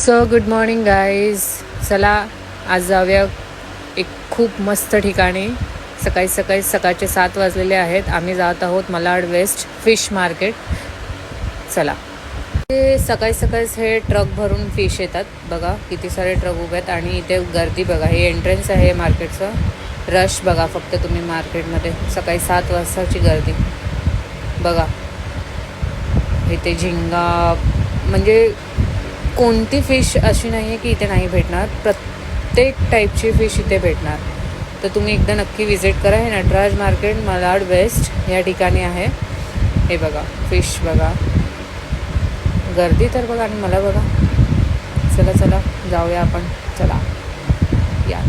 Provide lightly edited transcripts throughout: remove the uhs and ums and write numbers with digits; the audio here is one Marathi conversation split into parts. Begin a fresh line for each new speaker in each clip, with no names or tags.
So good morning guys. चला आज जाऊया एक खूप मस्त ठिकाणी. सकाळचे 7 वाजलेले आहेत. आम्ही जात आहोत मलाड वेस्ट फिश मार्केट. चला. ते सकाळीच हे ट्रक भरून फिश येतात. बघा किती सारे ट्रक उभे आहेत आणि इथे गर्दी बघा. हे एंट्रन्स आहे मार्केटचं. रश बघा फक्त तुम्ही मार्केटमध्ये. सकाळी 7 वाजताची गर्दी बघा. इथे झिंगा म्हणजे कोणती फिश अशी नाही आहे की इथे नाही भेटणार. प्रत्येक टाईपची फिश इथे भेटणार. तर तुम्ही एकदा नक्की विजिट करा. हे नटराज मार्केट मलाड वेस्ट या ठिकाणी आहे. हे बघा फिश बघा. गर्दी तर बघा आणि मला बघा. चला जाऊया आपण. चला या.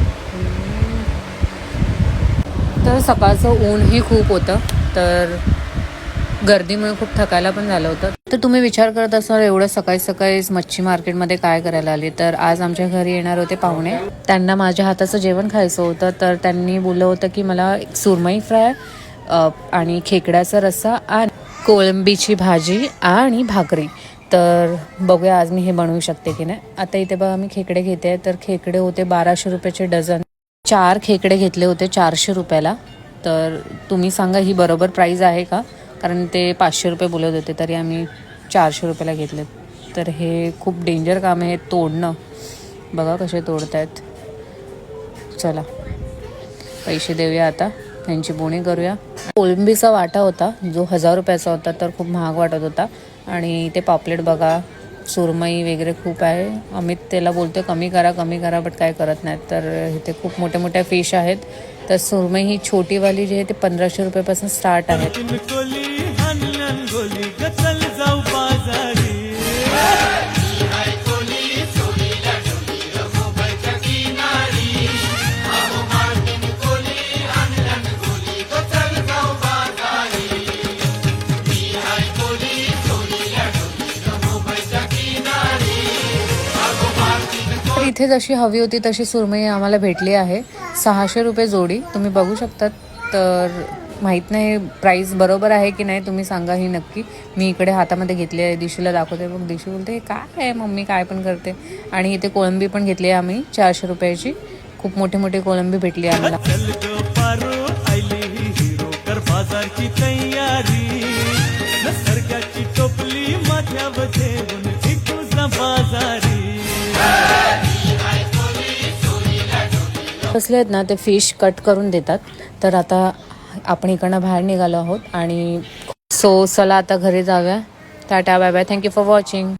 तर सकाळचं ऊनही खूप होतं. तर गर्दीमुळे खूप थकायला पण झालं होतं. तर तुम्ही विचार करत असाल एवढं सकाळीच मच्छी मार्केटमध्ये काय करायला आली. तर आज आमच्या घरी येणार होते पाहुणे. त्यांना माझ्या हाताचं जेवण खायचं होतं. तर त्यांनी बोललं होतं की मला सुरमई फ्राय आणि खेकड्याचा रस्सा आणि कोळंबीची भाजी आणि भाकरी. तर बघूया आज मी हे बनवू शकते की नाही. आता इथे बघा मी खेकडे घेते. तर खेकडे होते 1200 रुपयाचे डझन. 4 खेकडे घेतले होते 400 रुपयाला. तर तुम्ही सांगा ही बरोबर प्राईस आहे का. कारण ते 500 रुपये बोलत होते तरी आम्ही 400 रुपयाला घेतले. तर हे खूप डेंजर काम आहे तोडणं. बघा कसे तोडत आहेत. चला पैसे देऊया आता. त्यांची बोणी करूया. कोळंबीचा वाटा होता जो 1000 रुपयाचा होता. तर खूप महाग वाटत होता. आणि ते पापलेट बघा. सुरमई वगैरे खूप आहे. अमित त्याला बोलतो कमी करा बट काय करत नाहीत. तर इथे खूप मोठ्या फिश आहेत. तर सुरमई ही छोटीवाली जी आहे ते 1500 रुपयापासून स्टार्ट आहे. इथे जशी हवी होती तशी सुरमई आम्हाला भेटली आहे. 600 रुपये जोडी. तुम्ही बघू शकतात. तर माहीत नाही प्राईस बरोबर आहे की नाही. तुम्ही सांगा ही नक्की. मी इकडे हातामध्ये घेतली आहे. दिशूला दाखवते. मग दिशू बोलते हे काय आहे मम्मी काय पण करते. आणि इथे कोळंबी पण घेतली आहे आम्ही 400 रुपयाची. खूप मोठी कोळंबी भेटली आम्हाला. कसले आहेत ना ते फिश कट करून देतात. तर आता आपण इकडनं बाहेर निघालो आहोत आणि चला आता घरी जाऊया. Tata bye bye. Thank you for watching.